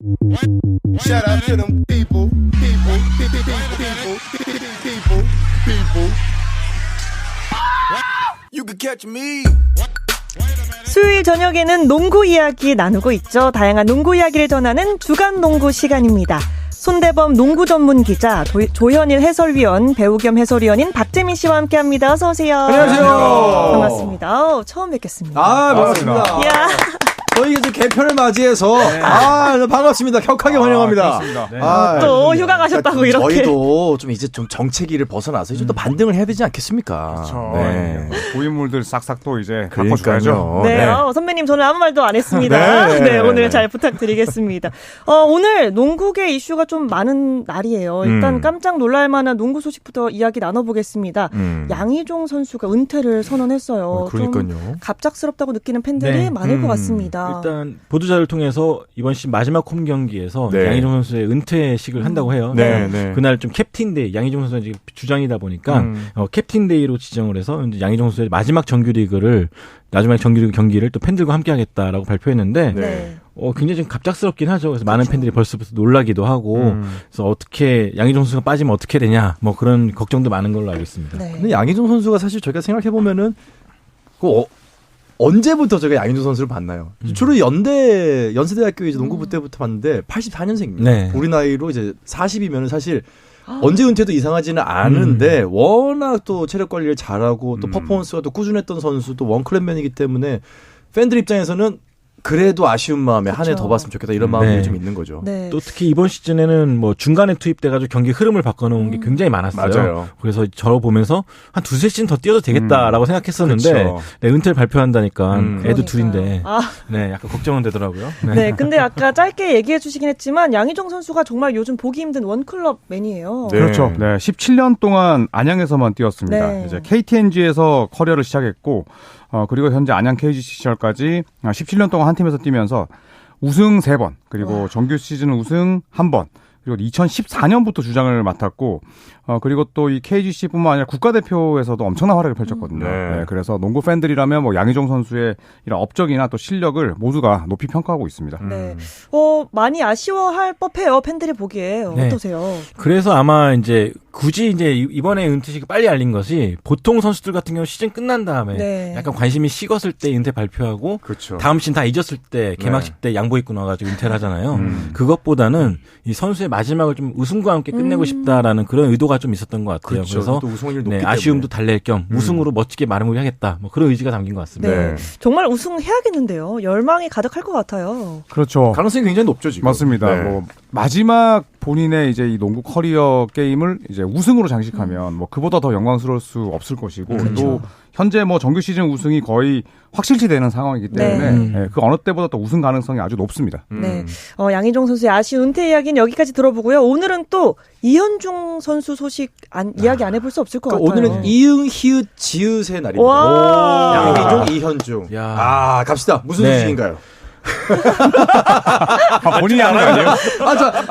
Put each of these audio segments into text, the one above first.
Shout out to them people. You can catch me. 수요일 저녁에는 농구 이야기 나누고 있죠. 다양한 농구 이야기를 전하는 주간 농구 시간입니다. 손대범 농구 전문 기자, 조현일 해설위원, 배우 겸 해설위원인 박재민 씨와 함께합니다. 어서 오세요. 안녕하세요. 반갑습니다. 처음 뵙겠습니다. 반갑습니다. 이야. 저희 이제 개편을 맞이해서 반갑습니다. 격하게 환영합니다. 네. 또 휴가 가셨다고 이렇게. 저희도 좀 이제 좀 정체기를 벗어나서 좀 더 반등을 해야 되지 않겠습니까? 그렇죠. 네. 고인물들 싹싹 또 이제 바꿔줘야죠. 네, 선배님 저는 아무 말도 안 했습니다. 네, 오늘 잘 부탁드리겠습니다. 오늘 농구계 이슈가 좀 많은 날이에요. 일단 깜짝 놀랄만한 농구 소식부터 이야기 나눠보겠습니다. 양희종 선수가 은퇴를 선언했어요. 그러니까요. 좀 갑작스럽다고 느끼는 팬들이 많을 것 같습니다. 일단 보도자를 통해서 이번 시즌 마지막 홈 경기에서 네. 양희종 선수의 은퇴식을 한다고 해요. 네, 네. 그날 좀 캡틴데이, 양희종 선수가 지금 주장이다 보니까 캡틴데이로 지정을 해서 이제 양희종 선수의 마지막 정규리그 경기를 또 팬들과 함께하겠다라고 발표했는데 네. 굉장히 좀 갑작스럽긴 하죠. 그래서 많은 팬들이 벌써부터 놀라기도 하고 그래서 어떻게 양희종 선수가 빠지면 어떻게 되냐 뭐 그런 걱정도 많은 걸로 알고 있습니다. 네. 근데 양희종 선수가 사실 저희가 생각해 보면은 언제부터 제가 양희종 선수를 봤나요? 주로 연세대학교 이제 농구부 때부터 봤는데 84년생입니다. 네. 우리 나이로 이제 40이면은 사실 언제 은퇴도 이상하지는 않은데 워낙 또 체력 관리를 잘하고 또 퍼포먼스가 또 꾸준했던 선수 또 원클랩맨이기 때문에 팬들 입장에서는 그래도 아쉬운 마음에 한 해 더 봤으면 좋겠다 이런 마음이 네. 좀 있는 거죠. 네. 또 특히 이번 시즌에는 뭐 중간에 투입돼가지고 경기 흐름을 바꿔놓은 게 굉장히 많았어요. 맞아요. 그래서 저를 보면서 한 두세 시즌 더 뛰어도 되겠다라고 생각했었는데 그렇죠. 네, 은퇴를 발표한다니까 애도 그러니까요. 둘인데 아. 네, 약간 걱정은 되더라고요. 네, 근데 아까 짧게 얘기해 주시긴 했지만 양희종 선수가 정말 요즘 보기 힘든 원클럽 맨이에요. 네. 그렇죠. 네, 17년 동안 안양에서만 뛰었습니다. 네. 이제 KTNG에서 커리어를 시작했고, 그리고 현재 안양 KGC 시절까지 17년 동안 한 팀에서 뛰면서 우승 3번, 그리고 정규 시즌 우승 1번, 그리고 2014년부터 주장을 맡았고, 그리고 또 이 KGC뿐만 아니라 국가대표에서도 엄청난 활약을 펼쳤거든요. 네, 그래서 농구 팬들이라면 뭐 양희종 선수의 이런 업적이나 또 실력을 모두가 높이 평가하고 있습니다. 네. 많이 아쉬워할 법해요. 팬들이 보기에. 네. 어떠세요? 그래서 아마 이제 굳이 이제 이번에 은퇴식이 빨리 알린 것이 보통 선수들 같은 경우 시즌 끝난 다음에 네. 약간 관심이 식었을 때 은퇴 발표하고 그렇죠. 다음 시즌 다 잊었을 때 개막식 때 양복 입고 나와가지고 은퇴를 하잖아요. 그것보다는 이 선수의 마지막을 좀 우승과 함께 끝내고 싶다라는 그런 의도가 좀 있었던 것 같아요. 그렇죠. 그래서 또 우승률 높기 아쉬움도 달랠 겸 우승으로 멋지게 마무리하겠다. 뭐 그런 의지가 담긴 것 같습니다. 네. 정말 우승해야겠는데요. 열망이 가득할 것 같아요. 그렇죠. 가능성이 굉장히 높죠 지금. 맞습니다. 네. 뭐 마지막 본인의 이제 이 농구 커리어 게임을 이제 우승으로 장식하면 뭐 그보다 더 영광스러울 수 없을 것이고 또 현재 뭐 정규 시즌 우승이 거의 확실시 되는 상황이기 때문에 네, 그 어느 때보다 또 우승 가능성이 아주 높습니다. 네. 양희종 선수의 아쉬운 은퇴 이야기는 여기까지 들어보고요. 오늘은 또 이현중 선수 소식 이야기 안 해볼 수 없을 것 같아요. 오늘은 이응, 히읗, 지읒의 날입니다. 와. 양희종, 이현중. 야. 갑시다. 무슨 네. 소식인가요? 본인이 하는 거 아니에요?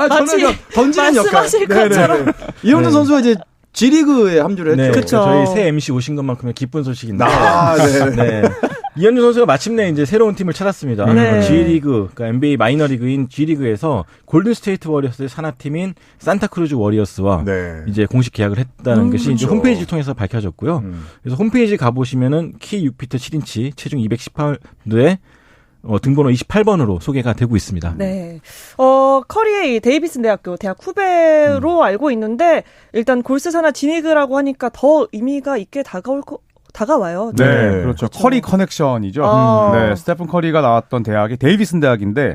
저는 그냥 던지는 역할. 말씀하실 것처럼. 이현중 선수가 이제 G리그에 합류를 했죠. 네, 그쵸. 저희 새 MC 오신 것만큼은 기쁜 소식인데. 네. 네. 이현중 선수가 마침내 이제 새로운 팀을 찾았습니다. 네. G리그, 그러니까 NBA 마이너리그인 G리그에서 골든스테이트 워리어스의 산하팀인 산타크루즈 워리어스와 네. 이제 공식 계약을 했다는 것이 이제 그렇죠. 홈페이지를 통해서 밝혀졌고요. 그래서 홈페이지 가보시면은 키 6피트 7인치, 체중 218도에 등번호 28번으로 소개가 되고 있습니다. 네. 커리의 이 데이비슨 대학 후배로 알고 있는데 일단 골스사나 G리그라고 하니까 더 의미가 있게 다가와요. 네, 네. 그렇죠. 커리 커넥션이죠. 네, 스테픈 커리가 나왔던 대학이 데이비슨 대학인데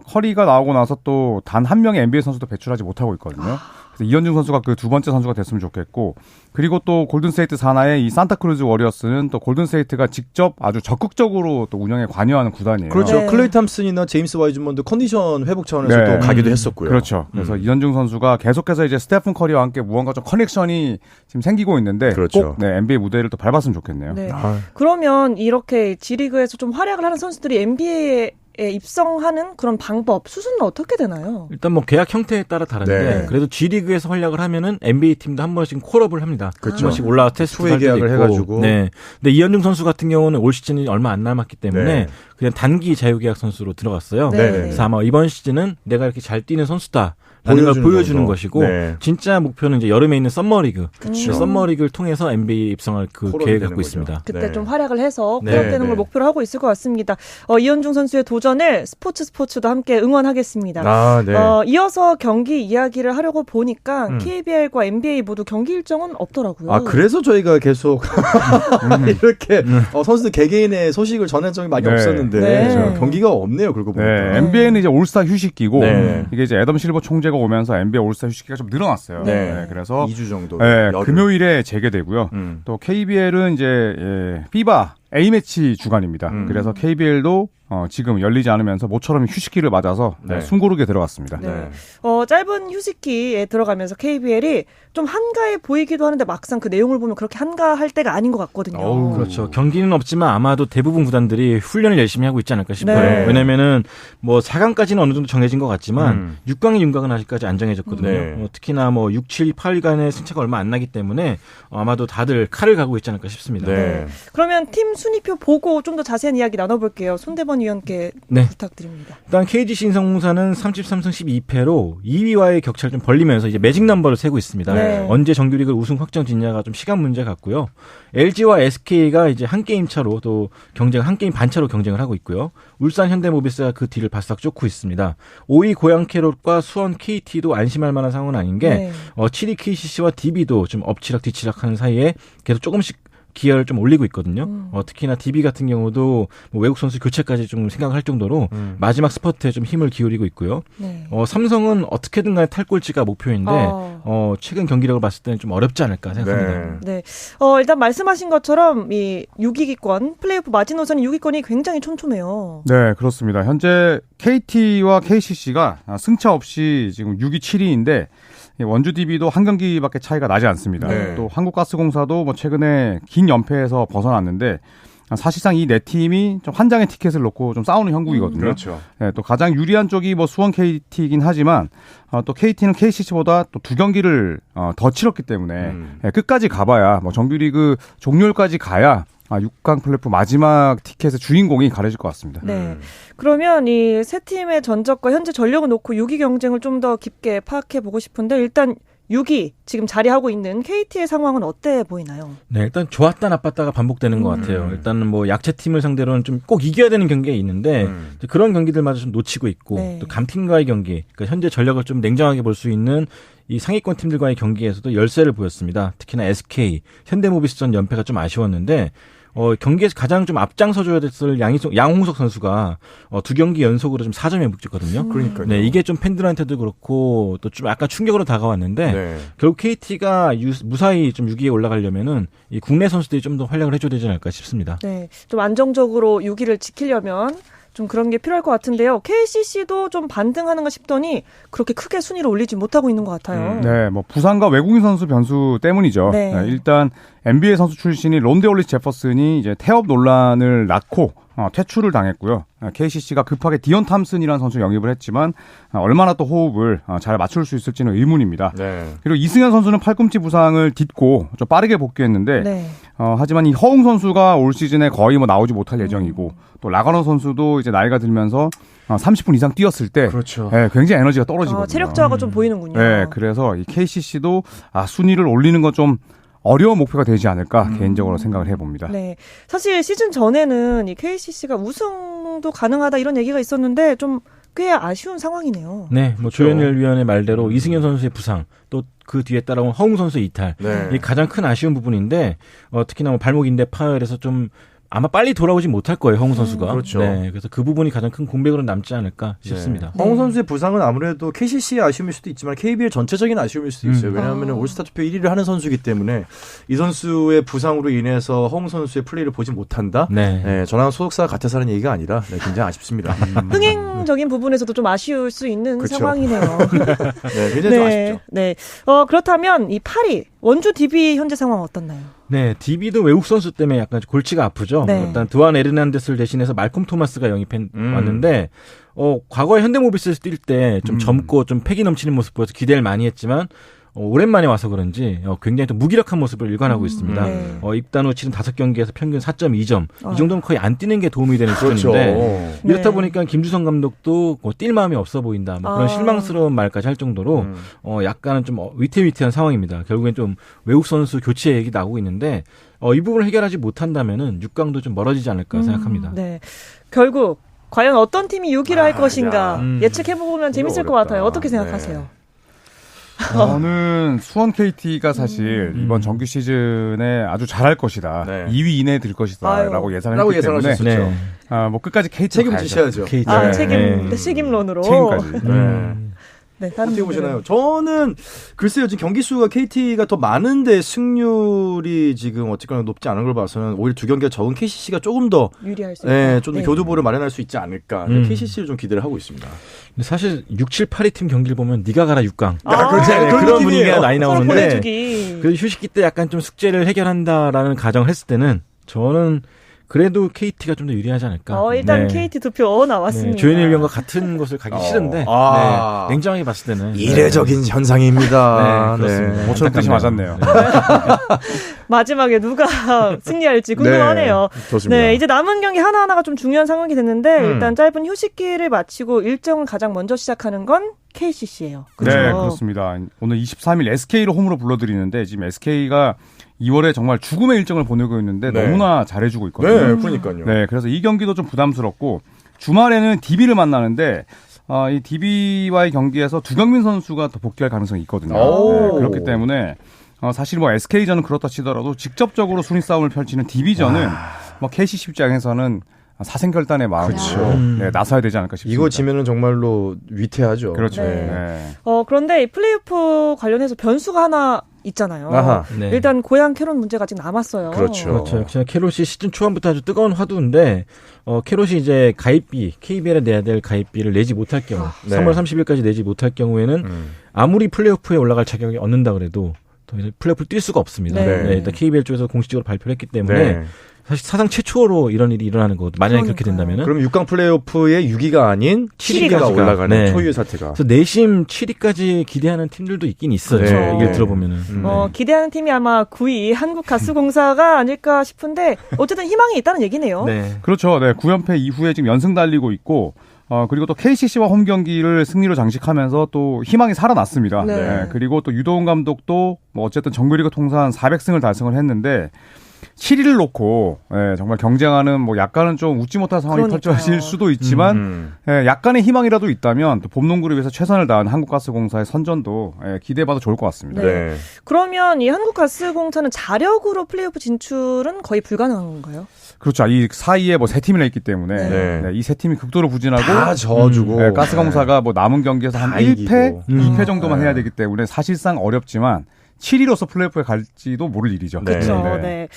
커리가 나오고 나서 또 단 한 명의 NBA 선수도 배출하지 못하고 있거든요. 그래서 이현중 선수가 그 두 번째 선수가 됐으면 좋겠고, 그리고 또 골든스테이트 산하의 이 산타크루즈 워리어스는 또 골든스테이트가 직접 아주 적극적으로 또 운영에 관여하는 구단이에요. 그렇죠. 네. 클레이 탐슨이나 제임스 와이즈먼도 컨디션 회복 차원에서 네. 또 가기도 했었고요. 그렇죠. 그래서 이현중 선수가 계속해서 이제 스테픈 커리와 함께 무언가 좀 커넥션이 지금 생기고 있는데 그렇죠. 꼭 NBA 무대를 또 밟았으면 좋겠네요. 네. 그러면 이렇게 G리그에서 좀 활약을 하는 선수들이 NBA에 입성하는 그런 방법, 수순은 어떻게 되나요? 일단 뭐 계약 형태에 따라 다른데 네. 그래도 G리그에서 활약을 하면은 NBA 팀도 한 번씩 콜업을 합니다. 그렇죠. 한 번씩 올라와 테스트 투웨이 계약을 해가지고. 네. 근데 이현중 선수 같은 경우는 올 시즌이 얼마 안 남았기 때문에 네. 그냥 단기 자유계약 선수로 들어갔어요. 네. 그래서 아마 이번 시즌은 내가 이렇게 잘 뛰는 선수다. 라는 걸 보여주는 것이고 네. 진짜 목표는 이제 여름에 있는 썸머리그, 그쵸. 썸머리그를 통해서 NBA 입성할 그 콜업이 계획을 되는 갖고 거죠. 있습니다. 그때 네. 좀 활약을 해서 네, 콜업되는 네. 걸 목표로 하고 있을 것 같습니다. 이현중 선수의 도전을 스포츠도 함께 응원하겠습니다. 아, 네. 이어서 경기 이야기를 하려고 보니까 KBL과 NBA 모두 경기 일정은 없더라고요. 아, 그래서 저희가 계속 이렇게 선수들 개개인의 소식을 전한 적이 많이 네. 없었는데 네. 경기가 없네요. 그러고 보니까. 네, NBA는 이제 올스타 휴식기고 네. 이게 이제 애덤 실버 총재가 오면서 NBA 올스타 휴식기가 좀 늘어났어요. 네. 그래서 2주 정도. 네, 열흘. 금요일에 재개되고요. 또 KBL은 이제 피바 A매치 주간입니다. 그래서 KBL도 지금 열리지 않으면서 모처럼 휴식기를 맞아서 네. 숨고르게 들어갔습니다. 네. 짧은 휴식기에 들어가면서 KBL이 좀 한가해 보이기도 하는데 막상 그 내용을 보면 그렇게 한가할 때가 아닌 것 같거든요. 그렇죠. 경기는 없지만 아마도 대부분 구단들이 훈련을 열심히 하고 있지 않을까 싶어요. 네. 왜냐면은 뭐 4강까지는 어느 정도 정해진 것 같지만 6강의 윤곽은 아직까지 안 정해졌거든요. 네. 특히나 뭐 6, 7, 8간의 승차가 얼마 안 나기 때문에 아마도 다들 칼을 가고 있지 않을까 싶습니다. 네. 그러면 팀 순위표 보고 좀 더 자세한 이야기 나눠볼게요. 손대범 위원께 네. 부탁드립니다. 일단 KGC 인삼공사는 33승 12패로 2위와의 격차를 좀 벌리면서 이제 매직 넘버를 세고 있습니다. 네. 언제 정규리그 우승 확정 짓냐가 좀 시간 문제 같고요. LG와 SK가 이제 한 게임 차로 또 한 게임 반 차로 경쟁을 하고 있고요. 울산 현대모비스가 그 뒤를 바싹 쫓고 있습니다. 5위 고양 캐롯과 수원 KT도 안심할 만한 상황은 아닌 게 7위 KCC와 DB도 좀 엎치락 뒤치락 하는 사이에 계속 조금씩 기여를 좀 올리고 있거든요. 특히나 DB 같은 경우도 뭐 외국 선수 교체까지 좀 생각할 정도로 마지막 스퍼트에 좀 힘을 기울이고 있고요. 네. 삼성은 어떻게든 간에 탈꼴찌가 목표인데 최근 경기력을 봤을 때는 좀 어렵지 않을까 생각합니다. 네. 일단 말씀하신 것처럼 이 6위기권 플레이오프 마지노선 6위권이 굉장히 촘촘해요. 네, 그렇습니다. 현재 KT와 KCC가 승차 없이 지금 6위, 7위인데 원주 DB도 한 경기밖에 차이가 나지 않습니다. 네. 또 한국가스공사도 뭐 최근에 긴 연패에서 벗어났는데 사실상 이 네 팀이 좀 한 장의 티켓을 놓고 좀 싸우는 형국이거든요. 그렇죠. 네, 또 가장 유리한 쪽이 뭐 수원 KT이긴 하지만 또 KT는 KCC보다 또 두 경기를 더 치렀기 때문에 끝까지 가봐야 뭐 정규리그 종료일까지 가야 6강 플레이오프 마지막 티켓의 주인공이 가려질 것 같습니다. 네. 그러면 이 세 팀의 전적과 현재 전력을 놓고 6위 경쟁을 좀 더 깊게 파악해 보고 싶은데 일단 6위 지금 자리하고 있는 KT의 상황은 어때 보이나요? 네, 일단 좋았다 나빴다가 반복되는 것 같아요. 일단은 뭐 약체 팀을 상대로는 좀 꼭 이겨야 되는 경기가 있는데 그런 경기들마저 좀 놓치고 있고 네. 또 강팀과의 경기, 그러니까 현재 전력을 좀 냉정하게 볼 수 있는 이 상위권 팀들과의 경기에서도 열세를 보였습니다. 특히나 SK, 현대모비스전 연패가 좀 아쉬웠는데 경기에서 가장 좀 앞장서줘야 됐을 양홍석 선수가 두 경기 연속으로 좀 4점에 묵직거든요. 그러니까요. 네, 이게 좀 팬들한테도 그렇고 또 좀 약간 충격으로 다가왔는데 네. 결국 KT가 무사히 좀 6위에 올라가려면은 이 국내 선수들이 좀 더 활약을 해줘야 되지 않을까 싶습니다. 네. 좀 안정적으로 6위를 지키려면 좀 그런 게 필요할 것 같은데요. KCC도 좀 반등하는가 싶더니 그렇게 크게 순위를 올리지 못하고 있는 것 같아요. 네, 뭐 부상과 외국인 선수 변수 때문이죠. 네. 네, 일단 NBA 선수 출신이 론데올리스 제퍼슨이 이제 태업 논란을 낳고 퇴출을 당했고요. KCC가 급하게 디온 탐슨이라는 선수 영입을 했지만 얼마나 또 호흡을 잘 맞출 수 있을지는 의문입니다. 네. 그리고 이승현 선수는 팔꿈치 부상을 딛고 좀 빠르게 복귀했는데 네. 하지만 이 허웅 선수가 올 시즌에 거의 뭐 나오지 못할 예정이고 또 라가노 선수도 이제 나이가 들면서 30분 이상 뛰었을 때 그렇죠. 네, 굉장히 에너지가 떨어지거든요. 체력 저하가 좀 보이는군요. 네, 그래서 이 KCC도 순위를 올리는 건 좀 어려운 목표가 되지 않을까 개인적으로 생각을 해봅니다. 네. 사실 시즌 전에는 이 KCC가 우승도 가능하다 이런 얘기가 있었는데 좀 꽤 아쉬운 상황이네요. 네, 뭐 조현일 위원의 말대로 이승현 선수의 부상, 또 그 뒤에 따라온 허웅 선수의 이탈, 네. 이게 가장 큰 아쉬운 부분인데 특히나 뭐 발목 인대 파열에서 좀 아마 빨리 돌아오지 못할 거예요, 허웅 선수가. 그렇죠. 네, 그래서 그 부분이 가장 큰 공백으로 남지 않을까 싶습니다. 허웅 선수의 부상은 아무래도 KCC의 아쉬움일 수도 있지만 KBL 전체적인 아쉬움일 수도 있어요. 왜냐하면 올스타 투표 1위를 하는 선수이기 때문에 이 선수의 부상으로 인해서 허웅 선수의 플레이를 보지 못한다. 네. 네, 저랑 소속사가 같아서 하는 얘기가 아니라 굉장히 아쉽습니다. 흥행적인 부분에서도 좀 아쉬울 수 있는 그렇죠. 상황이네요. 네, 굉장히 좀 아쉽죠. 네. 그렇다면 이 8위 원주 DB 현재 상황 어떻나요? 네, DB도 외국 선수 때문에 약간 골치가 아프죠. 네. 일단 드완 에르난데스를 대신해서 말콤 토마스가 영입해 왔는데 과거에 현대모비스에서 뛸 때 좀 젊고 좀 패기 넘치는 모습 보여서 기대를 많이 했지만 오랜만에 와서 그런지 굉장히 좀 무기력한 모습을 일관하고 있습니다. 네. 입단 후 치른 5경기에서 평균 4.2점. 이 정도면 거의 안 뛰는 게 도움이 되는 그렇죠. 수준인데 이렇다 네. 보니까 김주성 감독도 뛸 마음이 없어 보인다. 뭐 그런 실망스러운 말까지 할 정도로 약간은 좀 위태위태한 상황입니다. 결국엔 좀 외국 선수 교체 얘기 나오고 있는데 이 부분을 해결하지 못한다면은 6강도 좀 멀어지지 않을까 생각합니다. 네. 결국 과연 어떤 팀이 6위를 할 것인가 예측해보면 재밌을 것 같아요. 어떻게 생각하세요? 네. 저는 수원 KT가 사실 이번 정규 시즌에 아주 잘할 것이다. 네. 2위 이내에 들 것이다라고 아유. 예상을 라고 했기 때문에 예상하셨었죠. 뭐 끝까지 KT 책임지셔야죠. KT. 아, 책임론으로. 책임까지. 네, 다른 어떻게 분들은. 보시나요? 저는 글쎄요, 지금 경기 수가 KT가 더 많은데 승률이 지금 어쨌거나 높지 않은 걸 봐서는 오히려 2경기가 적은 KCC가 조금 더 유리할 수 있다. 좀 더 네. 교두보를 마련할 수 있지 않을까. KCC를 좀 기대를 하고 있습니다. 근데 사실 6, 7, 8위 팀 경기를 보면 네가 가라 6강. 그렇죠. 네, 그런 그런 느낌이에요. 분위기가 많이 서로 나오는데 보내주기. 그 휴식기 때 약간 좀 숙제를 해결한다라는 가정을 했을 때는 저는 그래도 KT가 좀 더 유리하지 않을까. 일단 네. KT 투표 나왔습니다. 네, 조현일 위원과 같은 곳을 가기 싫은데 아. 네, 냉정하게 봤을 때는 이례적인 현상입니다. 네, 그렇습니다. 모처럼 뜻이 맞았네요. 마지막에 누가 승리할지 궁금하네요. 좋습니다. 네, 이제 남은 경기 하나하나가 좀 중요한 상황이 됐는데 일단 짧은 휴식기를 마치고 일정을 가장 먼저 시작하는 건 KCC예요. 그렇죠? 네, 그렇습니다. 오늘 23일 SK를 홈으로 불러드리는데 지금 SK가 2월에 정말 죽음의 일정을 보내고 있는데 네. 너무나 잘해주고 있거든요. 네, 그러니까요. 네, 그래서 이 경기도 좀 부담스럽고 주말에는 DB를 만나는데 이 DB와의 경기에서 두경민 선수가 더 복귀할 가능성이 있거든요. 오. 네, 그렇기 때문에 사실 뭐 SK전은 그렇다 치더라도 직접적으로 순위 싸움을 펼치는 DB전은 뭐 KCC 입장에서는 사생결단의 마음으로 네, 나서야 되지 않을까 싶습니다. 이거 지면은 정말로 위태하죠. 그렇죠. 네. 네. 그런데 이 플레이오프 관련해서 변수가 하나 있잖아요. 아하. 네. 일단 고양 캐롯 문제가 아직 남았어요. 그렇죠. 그렇죠. 역시나 캐롯이 시즌 초반부터 아주 뜨거운 화두인데 캐롯이 이제 가입비 KBL에 내야 될 가입비를 내지 못할 경우 네. 3월 30일까지 내지 못할 경우에는 아무리 플레이오프에 올라갈 자격이 얻는다 그래도 더 이제 플레이오프를 뛸 수가 없습니다. 네. 네, 일단 KBL 쪽에서 공식적으로 발표를 했기 때문에 네. 사실 사상 최초로 이런 일이 일어나는 거거든요. 만약에 그렇게 그러니까요. 된다면은. 그럼 6강 플레이오프의 6위가 아닌 7위가 올라가는 네. 초유의 사태가. 그래서 내심 7위까지 기대하는 팀들도 있긴 있어요. 그렇죠. 얘기를 들어보면은. 기대하는 팀이 아마 9위 한국가스공사가 아닐까 싶은데 어쨌든 희망이 있다는 얘기네요. 네. 그렇죠. 네, 9연패 이후에 지금 연승 달리고 있고 그리고 또 KCC와 홈 경기를 승리로 장식하면서 또 희망이 살아났습니다. 네. 네, 그리고 또 유도훈 감독도 뭐 어쨌든 정규리그 통산 400승을 달성을 했는데 7위를 놓고 정말 경쟁하는 뭐 약간은 좀 웃지 못할 상황이 그러니까요. 펼쳐질 수도 있지만 약간의 희망이라도 있다면 또 봄농구를 위해서 최선을 다한 한국가스공사의 선전도 기대해봐도 좋을 것 같습니다. 네. 그러면 이 한국가스공사는 자력으로 플레이오프 진출은 거의 불가능한 건가요? 그렇죠. 이 사이에 뭐 세 팀이나 있기 때문에 네. 이 세 팀이 극도로 부진하고 다 져주고. 가스공사가 뭐 남은 경기에서 한 다 1패, 이기고. 2패 정도만 해야 되기 때문에 사실상 어렵지만 7위로서 플레이오프에 갈지도 모를 일이죠. 네. 그렇죠. 네.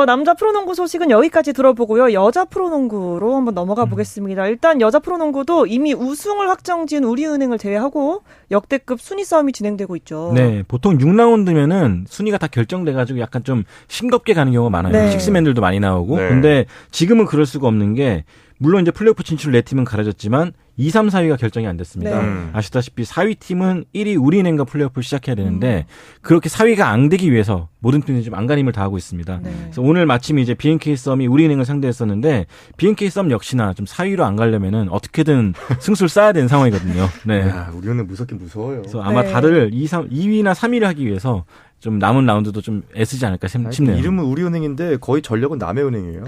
남자 프로농구 소식은 여기까지 들어보고요. 여자 프로농구로 한번 넘어가 보겠습니다. 일단 여자 프로농구도 이미 우승을 확정지은 우리은행을 제외하고 역대급 순위 싸움이 진행되고 있죠. 네, 보통 6라운드면은 순위가 다 결정돼가지고 약간 좀 싱겁게 가는 경우가 많아요. 네. 식스맨들도 많이 나오고. 네. 근데 지금은 그럴 수가 없는 게 물론 이제 플레이오프 진출 4팀은 가려졌지만 2, 3, 4위가 결정이 안 됐습니다. 네. 아시다시피 4위 팀은 1위 우리은행과 플레이오프를 시작해야 되는데 그렇게 4위가 안 되기 위해서 모든 팀들이 좀 안간힘을 다하고 있습니다. 네. 그래서 오늘 마침 이제 BNK 썸이 우리은행을 상대했었는데 BNK 썸 역시나 좀 4위로 안 가려면은 어떻게든 승수를 쌓아야 되는 상황이거든요. 네. 야, 우리는 무섭긴 무서워요. 그래서 아마 네. 다들 2위나 3위를 하기 위해서 좀 남은 라운드도 좀 애쓰지 않을까 싶네요. 이름은 우리은행인데 거의 전력은 남해은행이에요.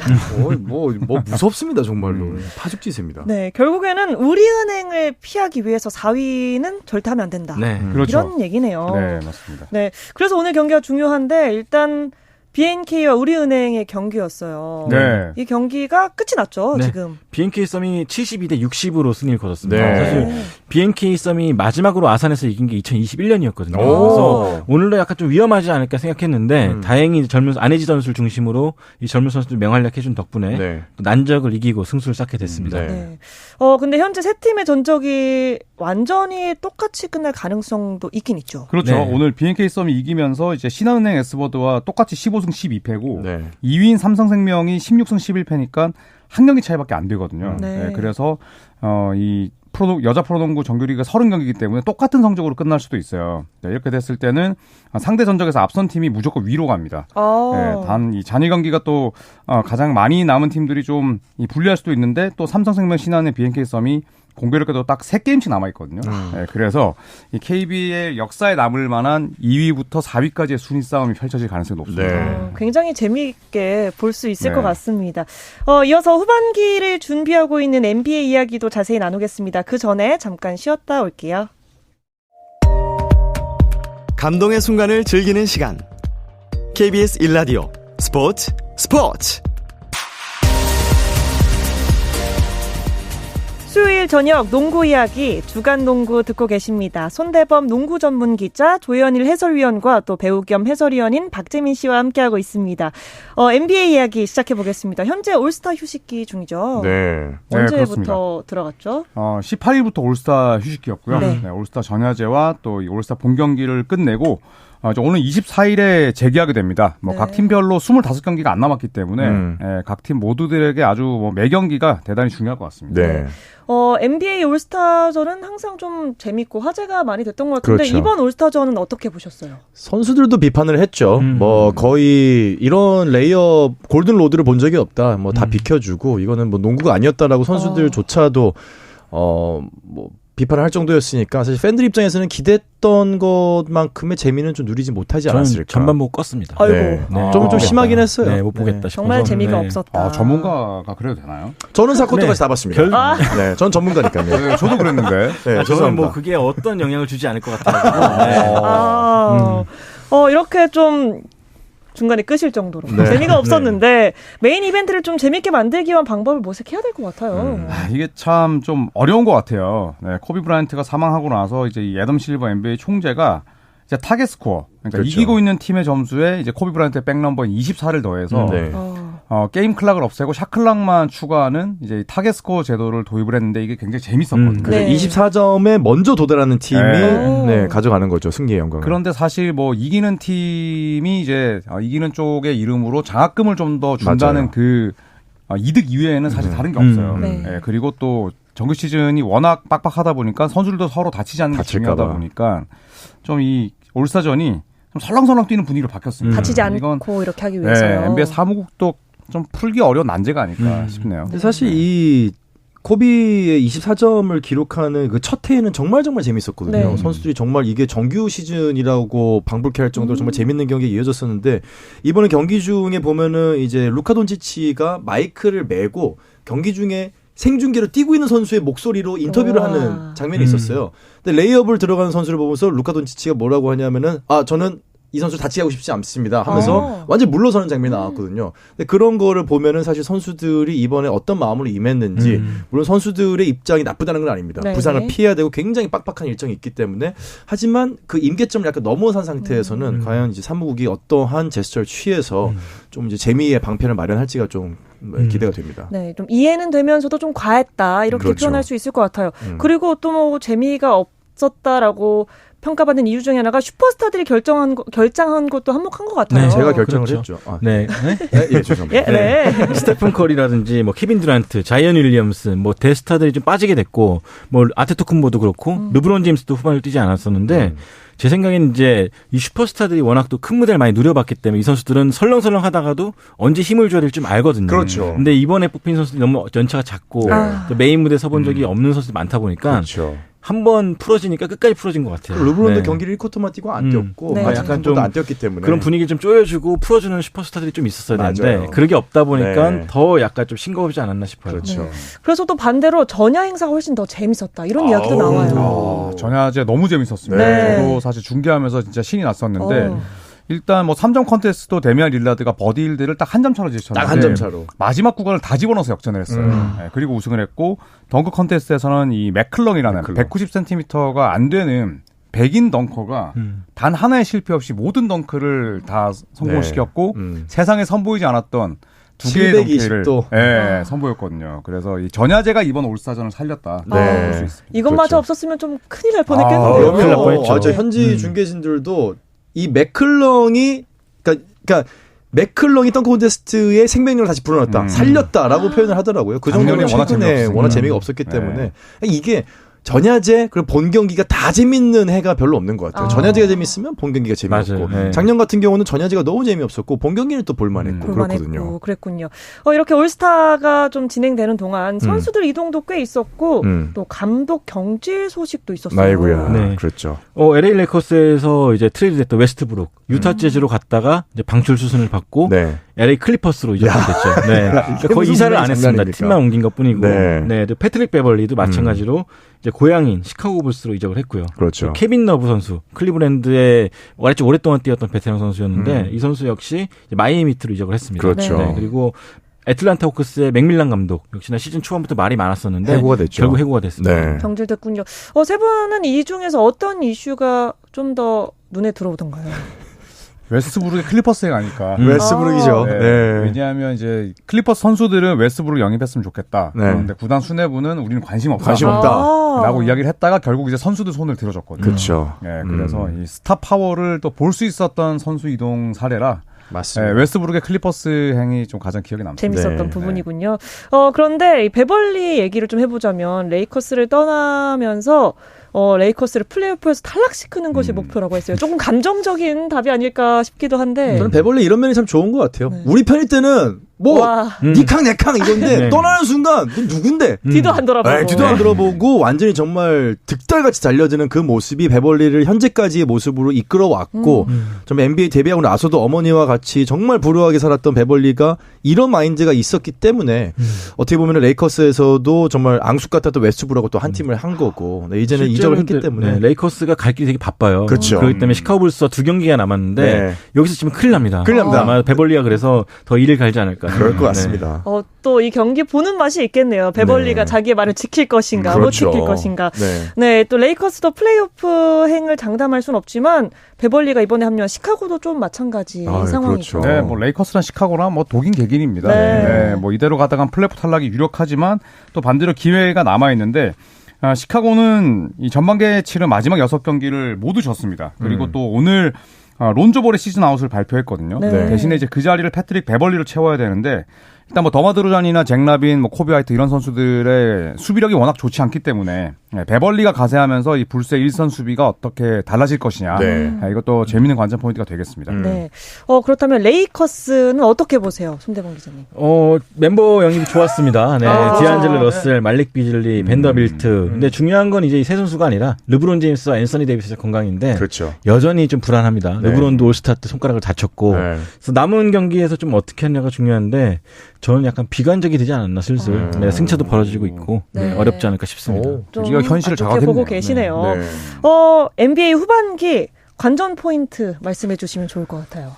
뭐 무섭습니다 정말로. 파죽지세입니다. 네, 결국에는 우리은행을 피하기 위해서 4위는 절대 하면 안 된다. 네. 그렇죠. 이런 얘기네요. 네, 맞습니다. 네, 그래서 오늘 경기가 중요한데 일단 BNK와 우리은행의 경기였어요. 네. 이 경기가 끝이 났죠, 네. 지금. BNK 썸이 72대 60으로 승리를 거뒀습니다. 네. 사실 BNK 썸이 마지막으로 아산에서 이긴 게 2021년이었거든요. 그래서 오늘도 약간 좀 위험하지 않을까 생각했는데 다행히 젊은 안혜지 선수를 중심으로 이 젊은 선수들 맹활약해준 덕분에 네. 또 난적을 이기고 승수를 쌓게 됐습니다. 네. 네. 근데 현재 세 팀의 전적이 완전히 똑같이 끝날 가능성도 있긴 있죠. 그렇죠. 네. 오늘 BNK 썸이 이기면서 이제 신한은행 에스버드와 똑같이 15승 12패고 네. 2위인 삼성생명이 16승 11패니까 한 경기 차이밖에 안 되거든요. 네. 네, 그래서 이 여자 프로농구 정규리그 30경기이기 때문에 똑같은 성적으로 끝날 수도 있어요. 네, 이렇게 됐을 때는 상대 전적에서 앞선 팀이 무조건 위로 갑니다. 네, 단 이 잔일 경기가 또 가장 많이 남은 팀들이 좀 불리할 수도 있는데 또 삼성생명, 신한은행, BNK 썸이 공교롭게도 딱 3게임씩 남아있거든요. 네, 그래서 이 KBL 역사에 남을 만한 2위부터 4위까지의 순위 싸움이 펼쳐질 가능성이 높습니다. 네. 굉장히 재미있게 볼 수 있을 네. 것 같습니다. 이어서 후반기를 준비하고 있는 NBA 이야기도 자세히 나누겠습니다. 그 전에 잠깐 쉬었다 올게요. 감동의 순간을 즐기는 시간. KBS 1라디오 스포츠. 수요일 저녁 농구 이야기 주간 농구 듣고 계십니다. 손대범 농구 전문 기자, 조현일 해설위원과 또 배우 겸 해설위원인 박재민 씨와 함께하고 있습니다. NBA 이야기 시작해 보겠습니다. 현재 올스타 휴식기 중이죠. 네. 언제부터 들어갔죠? 18일부터 올스타 휴식기였고요. 네. 네, 올스타 전야제와 또 이 올스타 본경기를 끝내고 오늘 24일에 재개하게 됩니다. 네. 각 팀별로 25경기가 안 남았기 때문에 각 팀 모두들에게 아주 매 경기가 대단히 중요할 것 같습니다. 네. NBA 올스타전은 항상 좀 재밌고 화제가 많이 됐던 것 같은데 그렇죠. 이번 올스타전은 어떻게 보셨어요? 선수들도 비판을 했죠. 뭐 거의 이런 레이업 골든 로드를 본 적이 없다. 뭐 다 비켜주고 이거는 뭐 농구가 아니었다라고 선수들조차도 뭐 비판을 할 정도였으니까 사실 팬들 입장에서는 기대했던 것만큼의 재미는 좀 누리지 못하지 저는 않았을까. 전반 보고 껐습니다. 아이고. 네. 좀 심하긴 했어요. 네, 못 보겠다 싶어서. 정말 재미가 네. 없었다. 전문가가 그래도 되나요? 저는 4쿼터까지 네. 다 봤습니다. 네, 전 전문가니까요. 네, 저도 그랬는데. 네, 저는 죄송합니다. 뭐 그게 어떤 영향을 주지 않을 것 같아요. 이렇게 좀 중간에 끄실 정도로 네. 재미가 없었는데 메인 이벤트를 좀 재밌게 만들기 위한 방법을 모색해야 될 것 같아요. 이게 참 좀 어려운 것 같아요. 네, 코비 브라이언트가 사망하고 나서 이제 이 애덤 실버 NBA 총재가 이제 타겟 스코어, 그러니까 그렇죠. 이기고 있는 팀의 점수에 이제 코비 브라이언트의 백넘버인 24를 더해서 네. 게임 클락을 없애고 샷 클락만 추가하는 이제 타겟 스코어 제도를 도입을 했는데 이게 굉장히 재밌었거든요. 그래서 네. 24점에 먼저 도달하는 팀이 네. 가져가는 거죠. 승리의 영광을. 그런데 사실 뭐 이기는 팀이 이제 이기는 쪽의 이름으로 장학금을 좀 더 준다는 맞아요. 그 이득 이외에는 사실 다른 게 없어요. 네. 네, 그리고 또 정규 시즌이 워낙 빡빡하다 보니까 선수들도 서로 다치지 않는 게 다칠까 중요하다 봐. 보니까 좀 이 올스타전이 좀 설렁설렁 뛰는 분위기로 바뀌었습니다. 다치지 않고 이건 이렇게 하기 위해서요. 네, NBA 사무국도 좀 풀기 어려운 난제가 아닐까 싶네요. 근데 사실 이 코비의 24점을 기록하는 그 첫 해에는 정말 재밌었거든요. 네. 선수들이 정말 이게 정규 시즌이라고 방불케 할 정도로 정말 재밌는 경기가 이어졌었는데 이번에 경기 중에 보면은 이제 루카 돈치치가 마이크를 메고 경기 중에 생중계로 뛰고 있는 선수의 목소리로 인터뷰를 우와. 하는 장면이 있었어요. 근데 레이업을 들어가는 선수를 보면서 루카 돈치치가 뭐라고 하냐면은 저는 이 선수 다치게 하고 싶지 않습니다 하면서 완전 물러서는 장면이 나왔거든요. 근데 그런 거를 보면은 사실 선수들이 이번에 어떤 마음으로 임했는지 물론 선수들의 입장이 나쁘다는 건 아닙니다. 네. 부상을 피해야 되고 굉장히 빡빡한 일정이 있기 때문에 하지만 그 임계점을 약간 넘어선 상태에서는 과연 이제 사무국이 어떠한 제스처를 취해서 좀 이제 재미의 방편을 마련할지가 좀 기대가 됩니다. 네, 좀 이해는 되면서도 좀 과했다 이렇게 그렇죠. 표현할 수 있을 것 같아요. 그리고 또 뭐 재미가 없었다라고 평가받는 이유 중에 하나가 슈퍼스타들이 결정한 것도 한몫한 것 같아요. 네, 제가 결정을 그렇죠. 했죠. 네. 예, 죄송합니다. 네. 스테픈 커리라든지 뭐 케빈 듀란트, 자이언 윌리엄스, 뭐 대스타들이 좀 빠지게 됐고 뭐 아테토쿤보도 그렇고 르브론 제임스도 후반을 뛰지 않았었는데 제 생각엔 이제 이 슈퍼스타들이 워낙 또 큰 무대를 많이 누려봤기 때문에 이 선수들은 설렁설렁 하다가도 언제 힘을 줘야 될지 좀 알거든요. 그렇죠. 근데 이번에 뽑힌 선수들이 너무 연차가 작고 또 메인 무대 서본 적이 없는 선수들이 많다 보니까 그렇죠. 한 번 풀어지니까 끝까지 풀어진 것 같아요. 르브론도 네. 경기를 1쿼터만 뛰고 안 뛰었고 네. 약간 약간 좀 좀 안 뛰었기 때문에 그런 분위기를 좀 쪼여주고 풀어주는 슈퍼스타들이 좀 있었어야 되는데 맞아요. 그게 없다 보니까 네. 더 약간 좀 싱거우지 않았나 싶어요. 그렇죠. 그래서 또 반대로 전야 행사가 훨씬 더 재밌었다 이런 이야기도 나와요. 전야제 너무 재밌었습니다. 네. 저도 사실 중계하면서 진짜 신이 났었는데 일단 뭐 3점 컨테스트도 데미안 릴라드가 버디힐드를 딱 한 점 차로 제쳤는데 딱 한 점 차로. 마지막 구간을 다 집어넣어서 역전을 했어요. 네, 그리고 우승을 했고 덩크 컨테스트에서는 이 맥클렁이라는 190cm가 안 되는 백인 덩커가 단 하나의 실패 없이 모든 덩크를 다 성공시켰고 세상에 선보이지 않았던 두 개의 덩크를 선보였거든요. 그래서 이 전야제가 이번 올스타전을 살렸다. 볼 수 있습니다. 이것마저 그렇죠. 없었으면 좀 큰일 날 뻔했겠는데요. 큰일 날 뻔했죠. 현지 중계진들도 이 맥클렁이 그러니까 맥클렁이 덩크 콘테스트의 생명력을 다시 불어넣었다, 살렸다라고 표현을 하더라고요. 그 정도면 최근에 워낙 재미가 없었기 때문에 이게 전야제 그리고 본 경기가 다 재밌는 해가 별로 없는 것 같아요. 전야제가 재밌으면 본 경기가 재미없고 작년 같은 경우는 전야제가 너무 재미없었고 본 경기는 또 볼만했고 그렇거든요. 그랬군요. 이렇게 올스타가 좀 진행되는 동안 선수들 이동도 꽤 있었고 또 감독 경질 소식도 있었어요. 아이고야. 네. 그렇죠. LA 레이커스에서 이제 트레이드됐던 웨스트브룩 유타 재즈로 갔다가 이제 방출 수순을 받고 LA 클리퍼스로 이적됐죠. 네. 그러니까 거의 이사를 안 했습니다. 팀만 옮긴 것뿐이고. 네. 패트릭 베벌리도 마찬가지로 이제 고향인 시카고 불스로 이적을 했고요. 그렇죠. 케빈 러브 선수, 클리브랜드에 아주 오랫동안 뛰었던 베테랑 선수였는데 이 선수 역시 이제 마이애미 히트로 이적을 했습니다. 그렇죠. 네. 그리고 애틀란타 호크스의 맥밀란 감독 역시나 시즌 초반부터 말이 많았었는데 해고가 됐죠. 결국 해고가 됐습니다. 네. 경질됐군요. 세 분은 이 중에서 어떤 이슈가 좀 더 눈에 들어오던가요? 웨스트브룩의 클리퍼스에 가니까. 웨스트브룩이죠. 네. 왜냐하면 이제 클리퍼스 선수들은 웨스트브룩 영입했으면 좋겠다. 그런데 구단 수뇌부는 우리는 관심 없다. 라고 이야기를 했다가 결국 이제 선수들 손을 들어줬거든요. 그렇죠. 네, 그래서 이 스타 파워를 또 볼 수 있었던 선수 이동 사례라. 맞습니다. 웨스트브룩의 클리퍼스 행이 좀 가장 기억에 남습니다. 재밌었던 부분이군요. 그런데 이 베벌리 얘기를 좀 해보자면 레이커스를 떠나면서 레이커스를 플레이오프에서 탈락시키는 것이 목표라고 했어요. 조금 감정적인 답이 아닐까 싶기도 한데. 저는 베벌리 이런 면이 참 좋은 것 같아요. 우리 편일 때는 니캉 내캉 이건데 떠나는 순간 너 누군데? 뒤도 안 돌아보고. 뒤도 안 돌아보고 완전히 정말 득달같이 달려드는 그 모습이 베벌리를 현재까지의 모습으로 이끌어왔고 좀 NBA 데뷔하고 나서도 어머니와 같이 정말 불우하게 살았던 베벌리가 이런 마인드가 있었기 때문에 어떻게 보면 레이커스에서도 정말 앙숙 같았던 웨스트브룩하고 또 한 팀을 한 거고 이제는 이적을 했기 때문에 레이커스가 갈 길이 되게 바빠요. 그렇죠. 그렇기 때문에 시카고 불스와 2경기가 남았는데 여기서 지금 큰일 납니다. 아마 베벌리가 그래서 더 일을 갈지 않을까. 그럴 것 같습니다. 또 이 경기 보는 맛이 있겠네요. 베벌리가 자기의 말을 지킬 것인가, 그렇죠. 못 지킬 것인가. 네, 또 레이커스도 플레이오프 행을 장담할 순 없지만 베벌리가 이번에 합류한 시카고도 좀 마찬가지 상황이죠. 그렇죠. 네, 뭐 레이커스랑 시카고랑 뭐 독인 개긴입니다. 네, 뭐 이대로 가다간 플레이오프 탈락이 유력하지만 또 반대로 기회가 남아 있는데. 시카고는 이 전반기에 치른 마지막 6경기를 모두 졌습니다. 그리고 또 오늘 론조볼의 시즌 아웃을 발표했거든요. 대신에 이제 그 자리를 패트릭 베벌리로 채워야 되는데 일단 뭐 더마드로잔이나 잭 라빈, 뭐 코비 화이트 이런 선수들의 수비력이 워낙 좋지 않기 때문에 베벌리가 가세하면서 이 불스의 일선 수비가 어떻게 달라질 것이냐. 이것도 재미있는 관전 포인트가 되겠습니다. 네. 그렇다면 레이커스는 어떻게 보세요, 손대범 기자님? 멤버 영입이 좋았습니다. 네, 디안젤로 러셀, 말릭 비즐리, 벤더빌트. 근데 중요한 건 이제 이 세 선수가 아니라 르브론 제임스와 앤서니 데이비스의 건강인데 그렇죠. 여전히 좀 불안합니다. 르브론도 올스타 때 손가락을 다쳤고 그래서 남은 경기에서 좀 어떻게 하냐가 중요한데 저는 약간 비관적이 되지 않았나 슬슬. 승차도 벌어지고 있고 어렵지 않을까 싶습니다. 우리가 현실을 자각했네요. 보고 계시네요. NBA 후반기 관전 포인트 말씀해 주시면 좋을 것 같아요.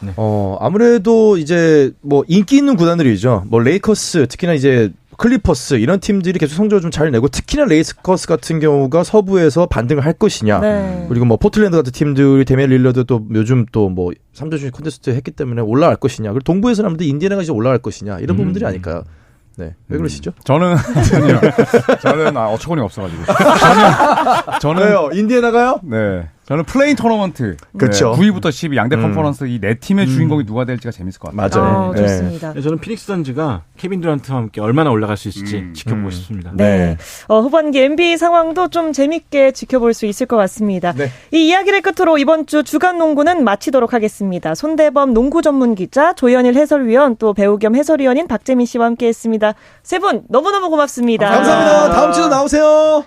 아무래도 이제 뭐 인기 있는 구단들이죠. 뭐 레이커스 특히나 이제 클리퍼스 이런 팀들이 계속 성적을 좀 잘 내고 특히나 레이커스 같은 경우가 서부에서 반등을 할 것이냐. 그리고 뭐 포틀랜드 같은 팀들이 데미안 릴러드 또 요즘 또 뭐 3점 슛 콘테스트 했기 때문에 올라갈 것이냐. 그리고 동부에서는 아무래도 인디애나가 이제 올라갈 것이냐. 이런 부분들이 아닐까요? 네. 왜 그러시죠? 저는 어처구니 없어가지고. 저는 인디애나가요? 네. 저는 플레인 토너먼트. 그렇죠. 9위부터 10위 양대 컨퍼런스 이 네 팀의 주인공이 누가 될지가 재밌을 것 같아요. 맞아요. 좋습니다. 네, 저는 피닉스 선즈가 케빈 듀란트와 함께 얼마나 올라갈 수 있을지 지켜보고 싶습니다. 네. 후반기 NBA 상황도 좀 재밌게 지켜볼 수 있을 것 같습니다. 이 이야기를 끝으로 이번 주 주간 농구는 마치도록 하겠습니다. 손대범 농구 전문 기자, 조현일 해설위원, 또 배우 겸 해설위원인 박재민 씨와 함께했습니다. 세 분 너무너무 고맙습니다. 감사합니다. 다음 주도 나오세요.